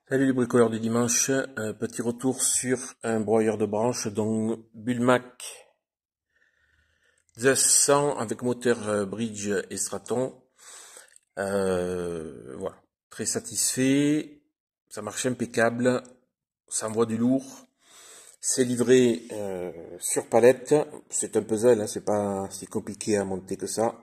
Salut les bricoleurs du dimanche, un petit retour sur un broyeur de branches, donc Bulmac 200 avec moteur Bridge et Straton. Voilà, très satisfait, ça marche impeccable, ça envoie du lourd, c'est livré sur palette, c'est un puzzle, hein, c'est pas si compliqué à monter que ça.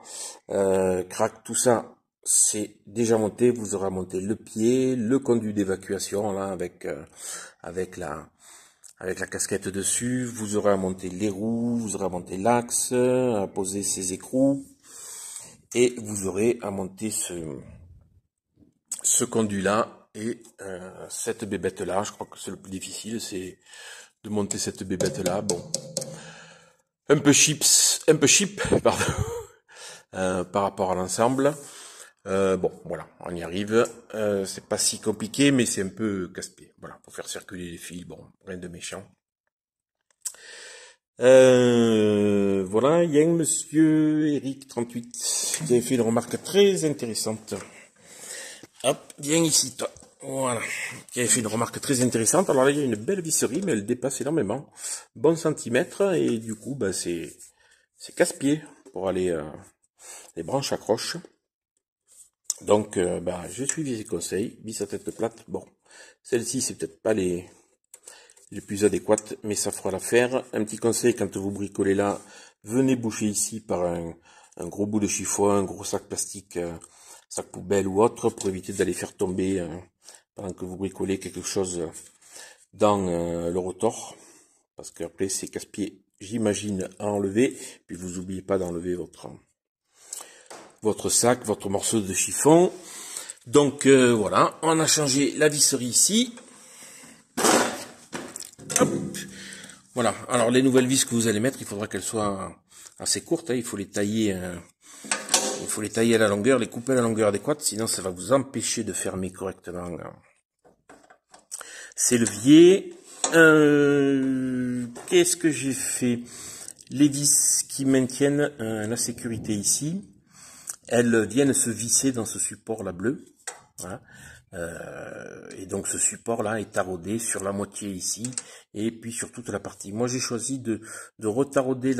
Crac, tout ça. C'est déjà monté, vous aurez monté le pied, le conduit d'évacuation là avec la casquette dessus, vous aurez à monter les roues, vous aurez à monter l'axe, à poser ses écrous et vous aurez à monter ce conduit là et cette bébête là. Je crois que c'est le plus difficile, c'est de monter cette bébête là. Bon, un peu cheap, pardon, par rapport à l'ensemble. Bon, voilà, on y arrive. C'est pas si compliqué, mais c'est un peu casse-pied. Voilà, pour faire circuler les fils, bon, rien de méchant. Voilà, il y a un monsieur Eric 38 qui avait fait une remarque très intéressante. Hop, viens ici, toi. Voilà, qui avait fait une remarque très intéressante. Alors là, il y a une belle visserie, mais elle dépasse énormément. Bon centimètre, et du coup, bah, c'est casse-pied pour aller, les branches accrochent. Donc, bah, j'ai suivi ses conseils, vis à tête plate. Bon, celle-ci, c'est peut-être pas les plus adéquates, mais ça fera l'affaire. Un petit conseil, quand vous bricolez là, venez boucher ici par un gros bout de chiffon, un gros sac plastique, sac poubelle ou autre, pour éviter d'aller faire tomber, pendant que vous bricolez quelque chose dans le rotor. Parce qu'après, c'est casse-pied, j'imagine, à enlever. Puis vous n'oubliez pas d'enlever votre sac, votre morceau de chiffon. Donc voilà, on a changé la visserie ici. Hop. Voilà, alors les nouvelles vis que vous allez mettre, il faudra qu'elles soient assez courtes, hein. Il faut les tailler à la longueur, les couper à la longueur adéquate, sinon ça va vous empêcher de fermer correctement ces leviers. Qu'est-ce que j'ai fait? Les vis qui maintiennent la sécurité ici, elles viennent se visser dans ce support là bleu. Voilà. Et donc ce support là est taraudé sur la moitié ici et puis sur toute la partie. Moi j'ai choisi de tarauder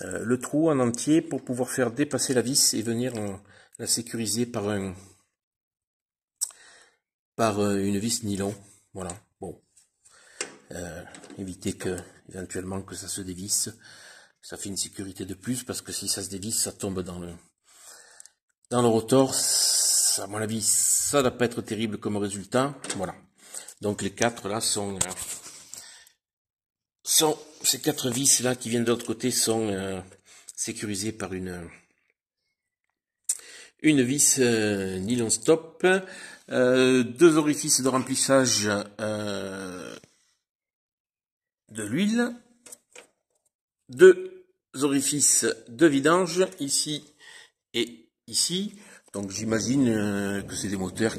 le trou en entier pour pouvoir faire dépasser la vis et venir la sécuriser par une vis nylon. Voilà. Bon, éviter éventuellement que ça se dévisse. Ça fait une sécurité de plus parce que si ça se dévisse, ça tombe dans le rotor. À mon avis, ça ne doit pas être terrible comme résultat. Voilà. Donc les quatre là sont ces quatre vis là qui viennent de l'autre côté sont sécurisées par une vis nylon stop. Deux orifices de remplissage de l'huile. Deux orifices de vidange ici et ici. Donc j'imagine que c'est des moteurs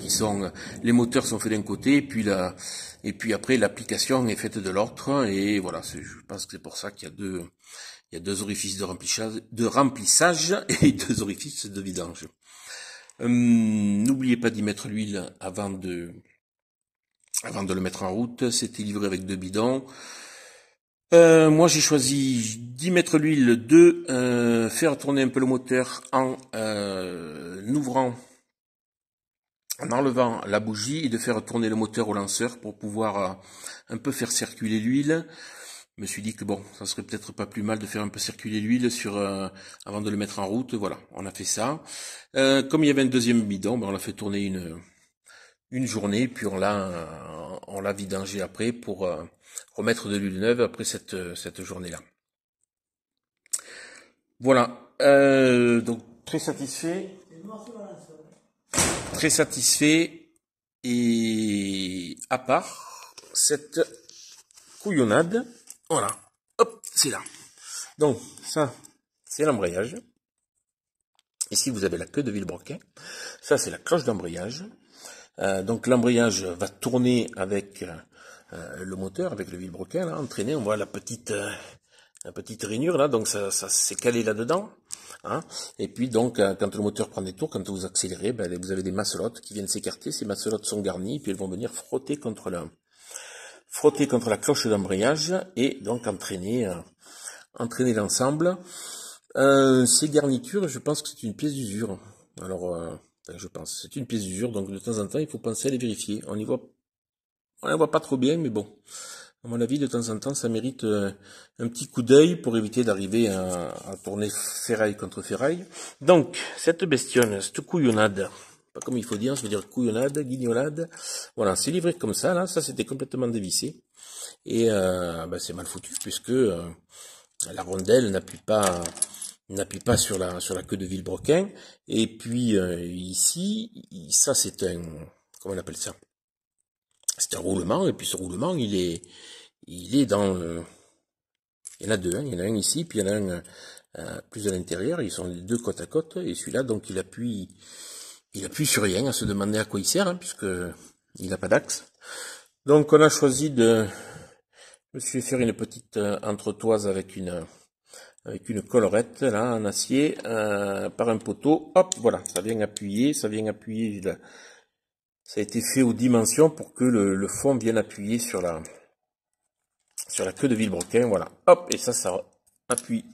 les moteurs sont faits d'un côté et puis après l'application est faite de l'autre et voilà, je pense que c'est pour ça qu'il y a deux orifices de remplissage et deux orifices de vidange. N'oubliez pas d'y mettre l'huile avant de le mettre en route. C'était livré avec 2 bidons. Moi j'ai choisi d'y mettre l'huile, de faire tourner un peu le moteur en enlevant la bougie et de faire tourner le moteur au lanceur pour pouvoir un peu faire circuler l'huile. Je me suis dit que bon, ça serait peut-être pas plus mal de faire un peu circuler l'huile avant de le mettre en route. Voilà, on a fait ça. Comme il y avait un deuxième bidon, ben on l'a fait tourner une journée, puis on l'a vidangé après pour remettre de l'huile neuve après cette journée-là. Voilà, donc très satisfait et à part cette couillonnade, voilà, hop, c'est là. Donc ça, c'est l'embrayage. Ici vous avez la queue de vilebrequin, ça c'est la cloche d'embrayage. Donc l'embrayage va tourner avec le moteur, avec le vilebrequin, là, entraîné. On voit la petite une petite rainure là, donc ça s'est calé là-dedans. Hein. Et puis donc, quand le moteur prend des tours, quand vous accélérez, ben, vous avez des masselottes qui viennent s'écarter. Ces masselottes sont garnies, puis elles vont venir frotter contre la cloche d'embrayage et donc entraîner l'ensemble. Ces garnitures, je pense que c'est une pièce d'usure. Alors, je pense, c'est une pièce d'usure, donc de temps en temps, il faut penser à les vérifier. On ne voit pas trop bien, mais bon. À mon avis, de temps en temps, ça mérite un petit coup d'œil pour éviter d'arriver à tourner ferraille contre ferraille. Donc, cette bestiole, cette couillonnade, pas comme il faut dire, ça veut dire couillonnade, guignolade. Voilà, c'est livré comme ça, là. Ça, c'était complètement dévissé. Et ben, c'est mal foutu, puisque la rondelle n'appuie pas sur la queue de vilebrequin. Et puis, ici, ça, c'est un... Comment on appelle ça? C'est un roulement, et puis ce roulement, il est dans... il y en a deux, hein. Il y en a un ici, puis il y en a un plus à l'intérieur. Ils sont les deux côte à côte, et celui-là, donc, il appuie sur rien, à se demander à quoi il sert, hein, puisque il n'a pas d'axe. Donc, on a choisi de... Je me suis fait faire une petite entretoise avec une collerette, là, en acier, par un poteau. Hop, voilà, ça vient appuyer, là. Ça a été fait aux dimensions pour que le fond vienne appuyer sur la queue de vilebrequin, voilà. Hop, et ça appuie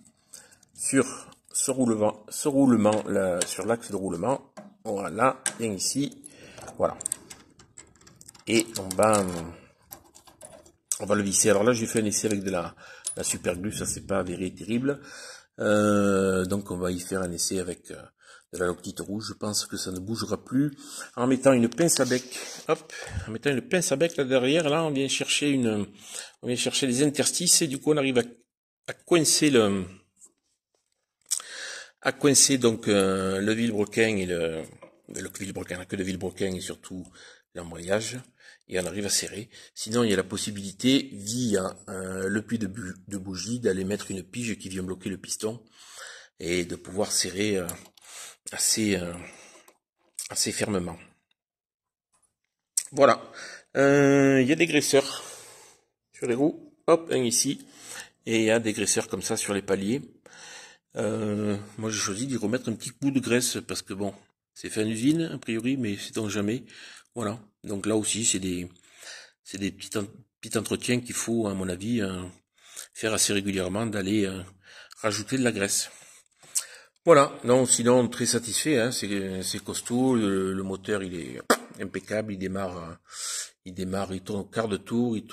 sur ce roulement là, sur l'axe de roulement. Voilà, bien ici, voilà. Et on va le visser. Alors là, j'ai fait un essai avec de la super glue, ça c'est pas avéré terrible. Donc on va y faire un essai avec de la loctite rouge. Je pense que ça ne bougera plus. En mettant une pince à bec, hop, en mettant une pince à bec là derrière, là on vient chercher les interstices et du coup on arrive à coincer donc le vilebrequin et le vilebrequin, la queue de vilebrequin et surtout l'embrayage. Et on arrive à serrer. Sinon, il y a la possibilité, via le puits de bougie, d'aller mettre une pige qui vient bloquer le piston et de pouvoir serrer assez fermement. Voilà. Il y a des graisseurs sur les roues. Hop, un ici. Et il y a des graisseurs comme ça sur les paliers. Moi, j'ai choisi d'y remettre un petit coup de graisse parce que bon, c'est fait en usine, a priori, mais c'est donc jamais. Voilà. Donc là aussi, c'est des petits entretiens qu'il faut, à mon avis, faire assez régulièrement, d'aller rajouter de la graisse. Voilà. Non, sinon, très satisfait, hein, c'est costaud, le moteur, il est impeccable, il démarre, il tourne au quart de tour, il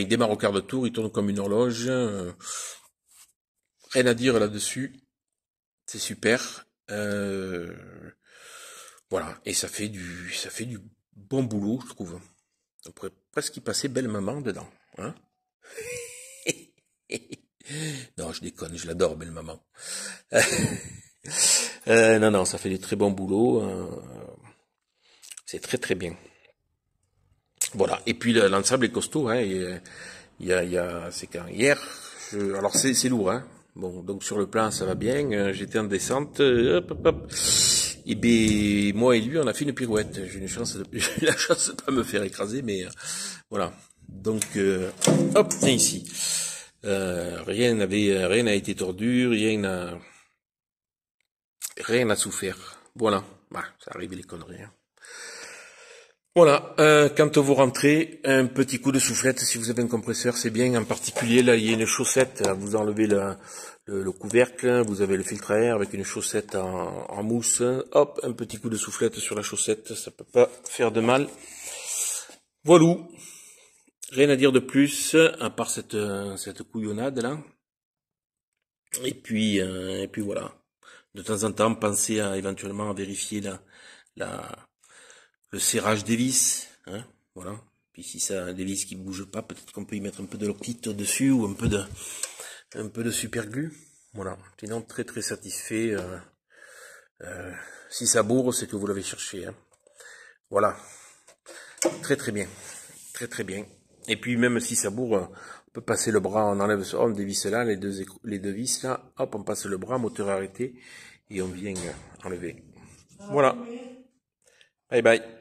démarre au quart de tour, il tourne comme une horloge, rien à dire là-dessus, c'est super, voilà, et ça fait du bon boulot, je trouve. On pourrait presque y passer belle maman dedans, hein. Non, je déconne, je l'adore, belle maman. Non, ça fait des très bons boulots, c'est très très bien. Voilà, et puis l'ensemble est costaud, hein, c'est quand hier, alors c'est lourd, hein. Bon, donc sur le plan ça va bien, j'étais en descente, hop. Et ben moi et lui on a fait une pirouette. J'ai eu la chance de pas me faire écraser, mais voilà. Donc hop, tiens ici. Rien n'a été tordu, rien n'a souffert. Voilà, bah, ça arrive les conneries. Hein. Voilà, quand vous rentrez, un petit coup de soufflette, si vous avez un compresseur, c'est bien. En particulier, là, il y a une chaussette, vous enlevez le couvercle, vous avez le filtre à air avec une chaussette en mousse. Hop, un petit coup de soufflette sur la chaussette, ça peut pas faire de mal. Voilà. Rien à dire de plus, à part cette couillonnade, là. Et puis voilà. De temps en temps, pensez éventuellement à vérifier le serrage des vis, hein, voilà. Puis si ça a des vis qui bougent pas, peut-être qu'on peut y mettre un peu de loctite dessus ou un peu de super glue. Voilà. Sinon, très très satisfait. Si ça bourre, c'est que vous l'avez cherché. Hein. Voilà. Très très bien. Très très bien. Et puis même si ça bourre, on peut passer le bras, on enlève on dévisse là, les deux vis là, hop, on passe le bras, moteur arrêté, et on vient enlever. Voilà. Bye bye.